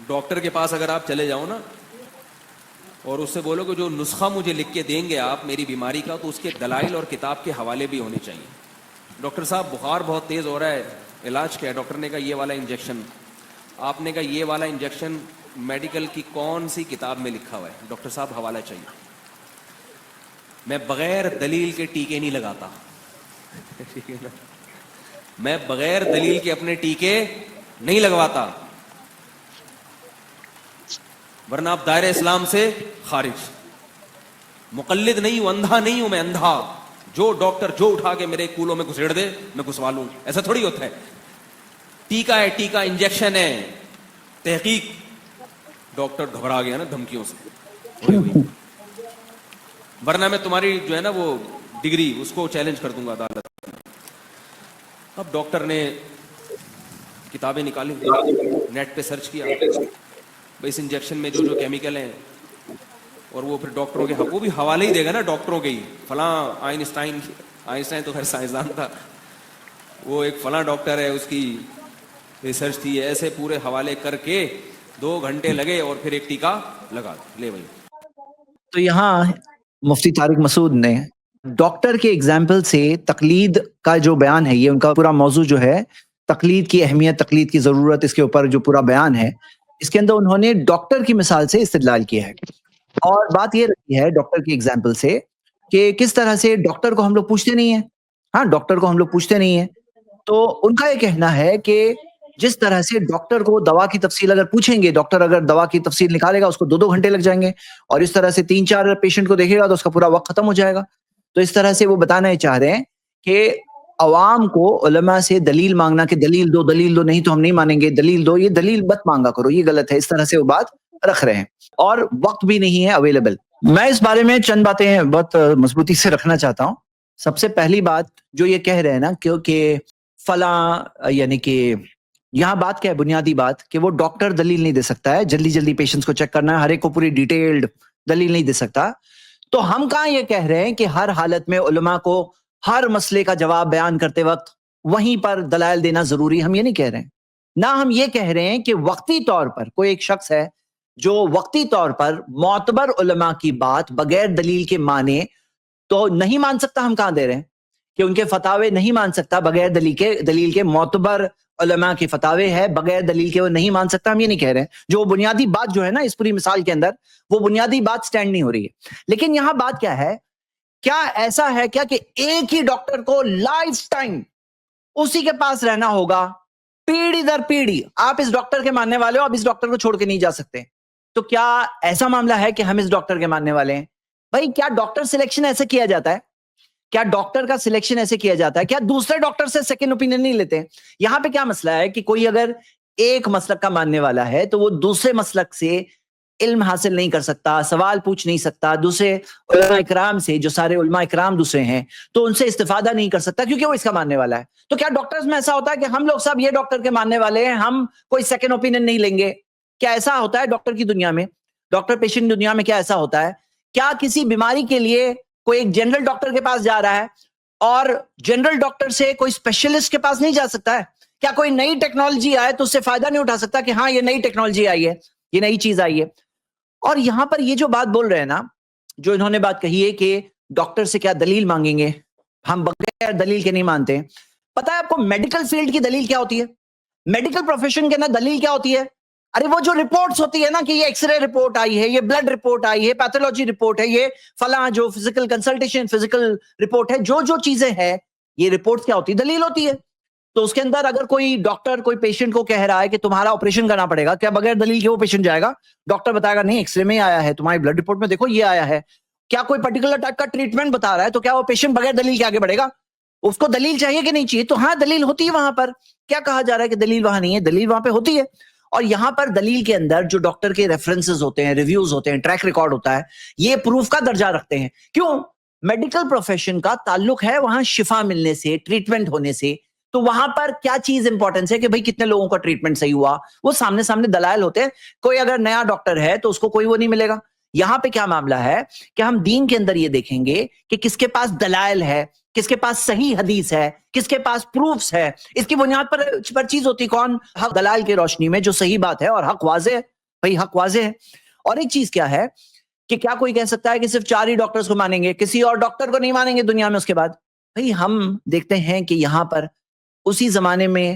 Doctor کے پاس اگر آپ چلے جاؤ نا اور اس سے بولو کہ جو نسخہ مجھے لکھ کے دیں گے آپ میری بیماری کا، تو اس کے دلائل اور کتاب کے حوالے بھی ہونے چاہیے. ڈاکٹر صاحب بخار بہت تیز ہو رہا ہے، علاج کیا ہے؟ ڈاکٹر نے کہا یہ والا انجیکشن. آپ نے کہا یہ والا انجیکشن میڈیکل کی کون سی کتاب میں لکھا ہوا ہے؟ ڈاکٹر صاحب حوالہ چاہیے. میں بغیر دلیل کے ٹیکے نہیں لگاتا. میں بغیر دلیل کے اپنے ٹیکے نہیں لگواتا، ورنہ آپ دائرہ اسلام سے خارج. مقلد نہیں ہوں، اندھا نہیں ہوں میں، اندھا. جو ڈاکٹر جو اٹھا کے میرے کولوں میں گھسیڑ دے میں گھسوا لوں، ایسا تھوڑی ہوتا ہے. ٹیکا ہے، ٹیکا انجیکشن ہے، تحقیق. ڈاکٹر گھبرا گیا نا دھمکیوں سے، ہوئی. ورنہ میں تمہاری جو ہے نا وہ ڈگری اس کو چیلنج کر دوں گا عدالت. اب ڈاکٹر نے کتابیں نکالی، نیٹ پہ سرچ کیا اس انجیکشن میں جو جو کیمیکل ہیں، اور وہ پھر ڈاکٹروں کے وہ بھی حوالے ہی دے گا نا ڈاکٹروں کے ہی. فلاں آئنسٹائن تو خیر سائنسدان تھا، وہ ایک فلاں ڈاکٹر ہے اس کی ریسرچ تھی، ایسے پورے حوالے کر کے 2 گھنٹے لگے اور پھر ایک ٹیکا لگا لے بھائی. تو یہاں مفتی طارق مسعود نے ڈاکٹر کے اگزامپل سے تقلید کا جو بیان ہے، یہ ان کا پورا موضوع جو ہے تقلید کی اہمیت، تقلید کی ضرورت، اس کے اوپر جو پورا بیان ہے اس کے اندر انہوں نے ڈاکٹر کی مثال سے استدلال کیا ہے. اور بات یہ رہی ہے ڈاکٹر کی اگزامپل سے کہ کس طرح سے ڈاکٹر کو ہم لوگ پوچھتے نہیں ہیں. ہاں، ڈاکٹر کو ہم لوگ پوچھتے نہیں ہیں. تو ان کا یہ کہنا ہے کہ جس طرح سے ڈاکٹر کو دوا کی تفصیل اگر پوچھیں گے، ڈاکٹر اگر دوا کی تفصیل نکالے گا اس کو 2 گھنٹے لگ جائیں گے، اور اس طرح سے 3-4 پیشنٹ کو دیکھے گا تو اس کا پورا وقت ختم ہو جائے گا. تو اس طرح سے وہ بتانا یہ چاہ رہے ہیں کہ عوام کو علماء سے دلیل مانگنا کہ دلیل دو نہیں تو ہم نہیں مانیں گے، دلیل دو، یہ دلیل مت مانگا کرو، یہ غلط ہے. اس طرح سے وہ بات رکھ رہے ہیں اور وقت بھی نہیں ہے اویلیبل. میں اس بارے میں چند باتیں بہت مضبوطی سے رکھنا چاہتا ہوں. سب سے پہلی بات جو یہ کہہ رہے ہیں نا کہ فلاں، یعنی کہ یہاں بات کیا ہے، بنیادی بات کہ وہ ڈاکٹر دلیل نہیں دے سکتا ہے. جلدی پیشنٹس کو چیک کرنا ہے، ہر ایک کو پوری ڈیٹیلڈ دلیل نہیں دے سکتا. تو ہم کہاں یہ کہہ رہے ہیں کہ ہر حالت میں علماء کو ہر مسئلے کا جواب بیان کرتے وقت وہیں پر دلائل دینا ضروری، ہم یہ نہیں کہہ رہے ہیں. نہ ہم یہ کہہ رہے ہیں کہ وقتی طور پر کوئی ایک شخص ہے جو وقتی طور پر معتبر علماء کی بات بغیر دلیل کے مانے تو نہیں مان سکتا. ہم کہاں دے رہے ہیں کہ ان کے فتاوے نہیں مان سکتا بغیر دلیل کے معتبر علماء کے فتاوے ہے بغیر دلیل کے وہ نہیں مان سکتا، ہم یہ نہیں کہہ رہے ہیں. جو بنیادی بات جو ہے نا اس پوری مثال کے اندر، وہ بنیادی بات سٹینڈ نہیں ہو رہی ہے. لیکن یہاں بات کیا ہے، کیا ایسا ہے کیا کہ ایک ہی ڈاکٹر کو لائف ٹائم اسی کے پاس رہنا ہوگا، پیڑھی در پیڑھی آپ اس ڈاکٹر کے ماننے والے ہو، آپ اس ڈاکٹر کو چھوڑ کے نہیں جا سکتے؟ تو کیا ایسا معاملہ ہے کہ ہم اس ڈاکٹر کے ماننے والے ہیں؟ بھائی کیا ڈاکٹر سلیکشن ایسے کیا جاتا ہے؟ کیا ڈاکٹر کا سلیکشن ایسے کیا جاتا ہے؟ کیا دوسرے ڈاکٹر سے سیکنڈ اوپینین نہیں لیتے؟ یہاں پہ کیا مسئلہ ہے کہ کوئی اگر ایک مسلک کا ماننے والا ہے تو وہ دوسرے مسلک سے علم حاصل نہیں کر سکتا، سوال پوچھ نہیں سکتا دوسرے علماء اکرام سے، جو سارے علماء اکرام دوسرے ہیں، تو ان سے استفادہ نہیں کر سکتا کیونکہ وہ اس کا ماننے والا ہے. تو کیا ڈاکٹرز میں ایسا ہوتا ہے کہ ہم لوگ سب یہ ڈاکٹر کے ماننے والے ہیں، ہم کوئی سیکنڈ اوپینین نہیں لیں گے؟ کیا ایسا ہوتا ہے ڈاکٹر کی دنیا میں، ڈاکٹر پیشنٹ دنیا میں کیا ایسا ہوتا ہے؟ کیا کسی بیماری کے لیے کوئی ایک جنرل ڈاکٹر کے پاس جا رہا ہے اور جنرل ڈاکٹر سے کوئی اسپیشلسٹ کے پاس نہیں جا سکتا ہے؟ کیا کوئی نئی ٹیکنالوجی آئے تو اس سے فائدہ نہیں اٹھا سکتا کہ ہاں یہ نئی ٹیکنالوجی آئی ہے، یہ نئی چیز آئی ہے؟ اور یہاں پر یہ جو بات بول رہے ہیں نا، جو انہوں نے بات کہی ہے کہ ڈاکٹر سے کیا دلیل مانگیں گے، ہم بغیر دلیل کے نہیں مانتے. پتہ ہے آپ کو میڈیکل فیلڈ کی دلیل کیا ہوتی ہے؟ میڈیکل پروفیشن کے اندر دلیل کیا ہوتی ہے؟ ارے وہ جو رپورٹس ہوتی ہے نا کہ یہ ایکس رے رپورٹ آئی ہے، یہ بلڈ رپورٹ آئی ہے، پیتھولوجی رپورٹ ہے، یہ فلاں جو فزیکل کنسلٹیشن فزیکل رپورٹ ہے، جو چیزیں ہیں یہ رپورٹس کیا ہوتی ہے؟ دلیل ہوتی ہے. تو اس کے اندر اگر کوئی ڈاکٹر کوئی پیشنٹ کو کہہ رہا ہے کہ تمہارا آپریشن کرنا پڑے گا، کیا بغیر دلیل کے وہ پیشنٹ جائے گا؟ ڈاکٹر بتائے گا نہیں ایکس رے میں آیا ہے، تمہاری بلڈ رپورٹ میں دیکھو یہ آیا ہے. کیا کوئی پرٹیکولر ٹائپ کا ٹریٹمنٹ بتا رہا ہے تو کیا وہ پیشنٹ بغیر دلیل کے آگے بڑھے گا؟ اس کو دلیل چاہیے کہ نہیں چاہیے؟ تو ہاں دلیل ہوتی ہے وہاں پر. کیا کہا جا رہا ہے کہ دلیل وہاں نہیں ہے؟ دلیل وہاں پہ ہوتی ہے. اور یہاں پر دلیل کے اندر جو ڈاکٹر کے ریفرنسز ہوتے ہیں، ریویوز ہوتے ہیں، ٹریک ریکارڈ ہوتا ہے، یہ پروف کا درجہ رکھتے ہیں. کیوں؟ میڈیکل پروفیشن کا تعلق ہے وہاں شفا ملنے سے، ٹریٹمنٹ ہونے سے. تو وہاں پر کیا چیز امپورٹنس ہے کہ بھئی کتنے لوگوں کا ٹریٹمنٹ صحیح ہوا، وہ سامنے دلائل ہوتے ہیں. کوئی اگر نیا ڈاکٹر ہے تو اس کو کوئی وہ نہیں ملے گا. یہاں پہ کیا معاملہ ہے کہ ہم دین کے اندر یہ دیکھیں گے کہ کس کے پاس دلائل ہے، کس کے پاس صحیح حدیث ہے، کس کے پاس پروفز ہے. اس کی بنیاد پر چیز ہوتی کون؟ حق. دلائل کی روشنی میں جو صحیح بات ہے اور حق واضح ہے بھائی حق واضح ہے. اور ایک چیز کیا ہے کہ کیا کوئی کہہ سکتا ہے کہ صرف 4 ہی ڈاکٹرز کو مانیں گے, کسی اور ڈاکٹر کو نہیں مانیں گے دنیا میں اس کے بعد؟ بھائی ہم دیکھتے ہیں کہ یہاں پر اسی زمانے میں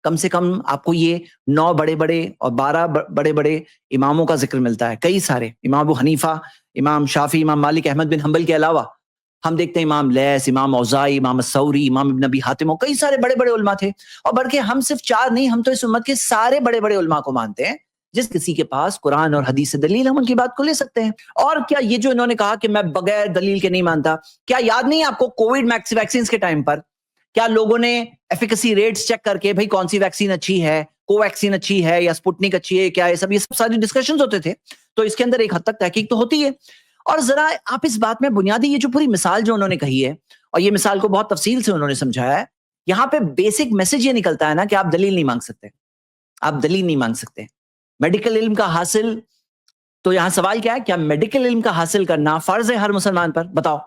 کم سے کم آپ کو یہ 9 بڑے بڑے اور 12 بڑے بڑے اماموں کا ذکر ملتا ہے, کئی سارے, امام ابو حنیفہ, امام شافعی, امام مالک, احمد بن حنبل کے علاوہ ہم دیکھتے ہیں امام لیث, امام اوزاعی, امام الثوری, امام ابن ابی حاتم, کئی سارے بڑے بڑے علماء تھے. اور بلکہ ہم صرف 4 نہیں, ہم تو اس امت کے سارے بڑے بڑے علماء کو مانتے ہیں. جس کسی کے پاس قرآن اور حدیث سے دلیل, ہم ان کی بات کو لے سکتے ہیں. اور کیا یہ جو انہوں نے کہا کہ میں بغیر دلیل کے نہیں مانتا, کیا یاد نہیں آپ کو کووڈ ویکسینز کے ٹائم پر کیا لوگوں نے ایفیکسی ریٹس چیک کر کے بھائی کون سی ویکسین اچھی ہے, کو ویکسین اچھی ہے یا اسپوٹنک اچھی ہے, کیا یہ سب ساری ڈسکشنز ہوتے تھے. تو اس کے اندر ایک حد تک تحقیق تو ہوتی ہے. اور ذرا آپ اس بات میں بنیادی یہ جو پوری مثال جو انہوں نے کہی ہے, اور یہ مثال کو بہت تفصیل سے انہوں نے سمجھایا ہے, یہاں پہ بیسک میسج یہ نکلتا ہے نا کہ آپ دلیل نہیں مانگ سکتے, آپ دلیل نہیں مانگ سکتے. میڈیکل علم کا حاصل, تو یہاں سوال کیا ہے, کیا میڈیکل علم کا حاصل کرنا فرض ہے ہر مسلمان پر؟ بتاؤ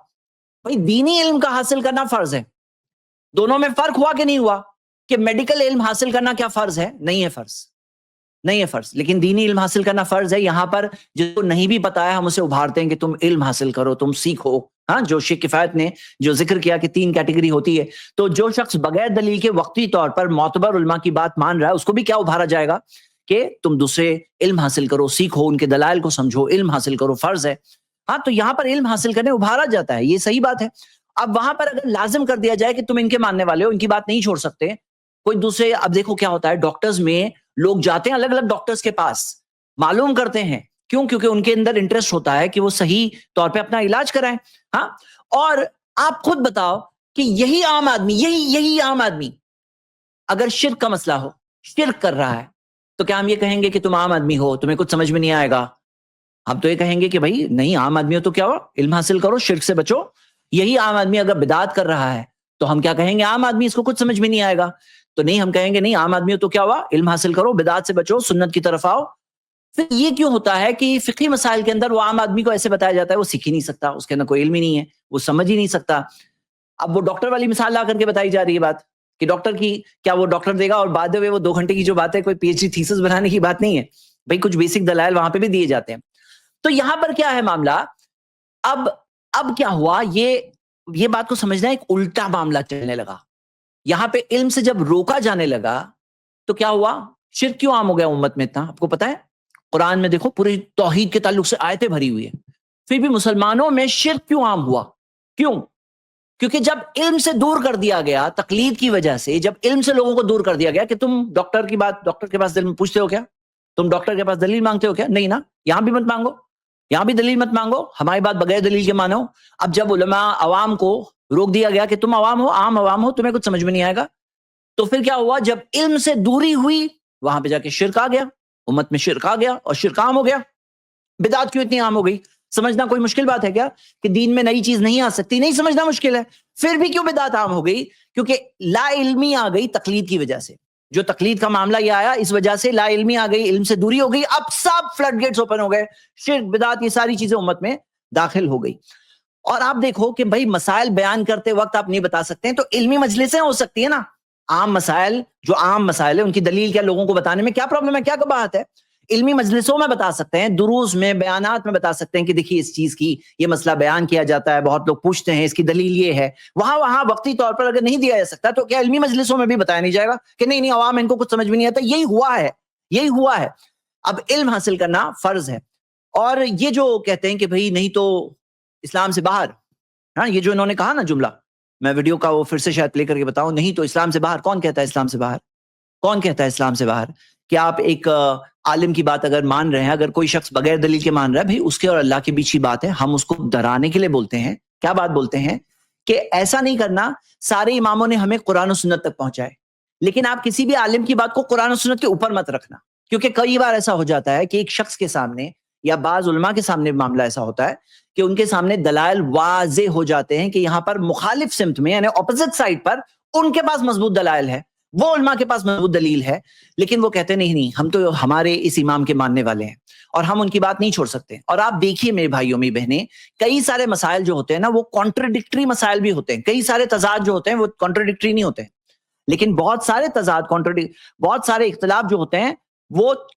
بھائی, دینی علم کا حاصل کرنا فرض ہے. دونوں میں فرق ہوا کہ نہیں ہوا کہ میڈیکل علم حاصل کرنا کیا فرض ہے؟ نہیں ہے فرض, نہیں ہے فرض. لیکن دینی علم حاصل کرنا فرض ہے. یہاں پر جس کو نہیں بھی پتا ہے ہم اسے ابھارتے ہیں کہ تم علم حاصل کرو, تم سیکھو. ہاں, جو شیخ کفایت نے جو ذکر کیا کہ 3 کیٹیگری ہوتی ہے, تو جو شخص بغیر دلیل کے وقتی طور پر معتبر علماء کی بات مان رہا ہے, اس کو بھی کیا ابھارا جائے گا کہ تم دوسرے علم حاصل کرو, سیکھو, ان کے دلائل کو سمجھو, علم حاصل کرو, فرض ہے. ہاں, تو یہاں پر علم حاصل کرنے ابھارا جاتا ہے, یہ صحیح بات ہے. اب وہاں پر اگر لازم کر دیا جائے کہ تم ان کے ماننے والے ہو, ان کی بات نہیں چھوڑ سکتے, کوئی دوسرے, اب دیکھو کیا ہوتا ہے, ڈاکٹرز میں لوگ جاتے ہیں الگ الگ ڈاکٹرز کے پاس, معلوم کرتے ہیں, کیوں؟ کیونکہ ان کے اندر انٹرسٹ ہوتا ہے کہ وہ صحیح طور پہ اپنا علاج کرائیں. ہاں, اور آپ خود بتاؤ کہ یہی عام آدمی, یہی عام آدمی اگر شرک کا مسئلہ ہو, شرک کر رہا ہے, تو کیا ہم یہ کہیں گے کہ تم عام آدمی ہو, تمہیں کچھ سمجھ میں نہیں آئے گا؟ ہم تو یہ کہیں گے کہ بھائی نہیں, عام آدمی ہو تو کیا ہو, علم حاصل کرو, شرک سے بچو. یہی عام آدمی اگر بدعت کر رہا ہے تو ہم کیا کہیں گے, عام آدمی, اس کو کچھ سمجھ میں نہیں آئے گا. تو نہیں, ہم کہیں گے نہیں, عام آدمی ہو تو کیا ہوا, علم حاصل کرو, بدعت سے بچو, سنت کی طرف آؤ. پھر یہ کیوں ہوتا ہے کہ فقہی مسائل کے اندر وہ عام آدمی کو ایسے بتایا جاتا ہے, وہ سیکھ ہی نہیں سکتا, اس کے اندر کوئی علم ہی نہیں ہے, وہ سمجھ ہی نہیں سکتا. اب وہ ڈاکٹر والی مثال لا کر کے بتائی جا رہی ہے بات کہ ڈاکٹر کی کیا وہ ڈاکٹر دے گا, اور بعد میں وہ 2 گھنٹے کی جو بات ہے کوئی پی ایچ ڈی تھیسس بنانے کی بات نہیں ہے بھائی, کچھ بیسک دلائل وہاں پہ بھی دیے جاتے ہیں. تو یہاں پر کیا ہے معاملہ, اب کیا ہوا, یہ بات کو سمجھنا ایک الٹا معاملہ چلنے لگا. یہاں پہ علم سے جب روکا جانے لگا تو کیا ہوا, شرک کیوں عام ہو گیا امت میں اتنا؟ آپ کو پتا ہے قرآن میں دیکھو پوری توحید کے تعلق سے آیتیں بھری ہوئی ہیں, پھر بھی مسلمانوں میں شرک کیوں عام ہوا؟ کیوں؟ کیونکہ جب علم سے دور کر دیا گیا, تقلید کی وجہ سے جب علم سے لوگوں کو دور کر دیا گیا کہ تم ڈاکٹر کی بات, ڈاکٹر کے پاس دلیل پوچھتے ہو کیا, تم ڈاکٹر کے پاس دلیل مانگتے ہو کیا؟ نہیں نا, یہاں بھی مت مانگو, یہاں بھی دلیل مت مانگو, ہماری بات بغیر دلیل کے مانو. اب جب علماء عوام کو روک دیا گیا کہ تم عوام ہو, عام عوام ہو, تمہیں کچھ سمجھ میں نہیں آئے گا, تو پھر کیا ہوا, جب علم سے دوری ہوئی وہاں پہ جا کے شرک آ گیا, امت میں شرک آ گیا, اور شرک عام ہو گیا. بدعت کیوں اتنی عام ہو گئی؟ سمجھنا کوئی مشکل بات ہے کیا کہ دین میں نئی چیز نہیں آ سکتی؟ نہیں سمجھنا مشکل ہے. پھر بھی کیوں بدعت عام ہو گئی؟ کیونکہ لا علمی آ گئی تقلید کی وجہ سے. جو تقلید کا معاملہ یہ آیا, اس وجہ سے لا علمی آ گئی, علم سے دوری ہو گئی, اب سب فلڈ گیٹس اوپن ہو گئے, شرک, بدعت, یہ ساری چیزیں امت میں داخل ہو گئی. اور آپ دیکھو کہ بھائی مسائل بیان کرتے وقت آپ نہیں بتا سکتے ہیں, تو علمی مجلسیں ہو سکتی ہے نا, عام مسائل, جو عام مسائل ہیں ان کی دلیل کیا لوگوں کو بتانے میں کیا پرابلم ہے, کیا قباحت ہے؟ علمی مجلسوں میں بتا سکتے ہیں, دروس میں, بیانات میں بتا سکتے ہیں کہ دیکھیے اس چیز کی یہ مسئلہ بیان کیا جاتا ہے, بہت لوگ پوچھتے ہیں, اس کی دلیل یہ ہے. وہاں وقتی طور پر اگر نہیں دیا جا سکتا تو کیا علمی مجلسوں میں بھی بتایا نہیں جائے گا کہ نہیں عوام ان کو کچھ سمجھ میں نہیں آتا؟ یہی ہوا ہے. اب علم حاصل کرنا فرض ہے. اور یہ جو کہتے ہیں کہ بھائی نہیں تو اسلام سے باہر, ہاں, یہ جو انہوں نے کہا نا جملہ, میں ویڈیو کا وہ پھر سے شاید پلے کر کے بتاؤں, نہیں تو اسلام سے باہر. کون کہتا ہے اسلام سے باہر؟ کون کہتا ہے اسلام سے باہر؟ کہ آپ ایک عالم کی بات اگر مان رہے ہیں, اگر کوئی شخص بغیر دلیل کے مان رہا ہے, بھائی اس کے اور اللہ کے بیچ کی بات ہے, ہم اس کو ڈرانے کے لیے بولتے ہیں. کیا بات بولتے ہیں کہ ایسا نہیں کرنا, سارے اماموں نے ہمیں قرآن و سنت تک پہنچائے, لیکن آپ کسی بھی عالم کی بات کو قرآن و سنت کے اوپر مت رکھنا. کیونکہ کئی بار ایسا ہو جاتا ہے کہ ایک شخص کے سامنے یا بعض علماء کے سامنے معاملہ ایسا ہوتا ہے کہ ان کے سامنے دلائل واضح ہو جاتے ہیں کہ یہاں پر مخالف سمت میں, یعنی اپوزٹ سائڈ پر ان کے پاس مضبوط دلائل ہے, وہ علماء کے پاس مضبوط دلیل ہے, لیکن وہ کہتے نہیں, ہم تو ہمارے اس امام کے ماننے والے ہیں اور ہم ان کی بات نہیں چھوڑ سکتے. اور آپ دیکھیے میرے بھائیوں میری بہنیں, کئی سارے مسائل جو ہوتے ہیں نا وہ کانٹرڈکٹری مسائل بھی ہوتے ہیں, کئی سارے تضاد جو ہوتے ہیں وہ کانٹرڈکٹری نہیں ہوتے ہیں, لیکن بہت سارے تضاد, بہت سارے اختلاف جو ہوتے ہیں وہ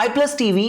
iPlus TV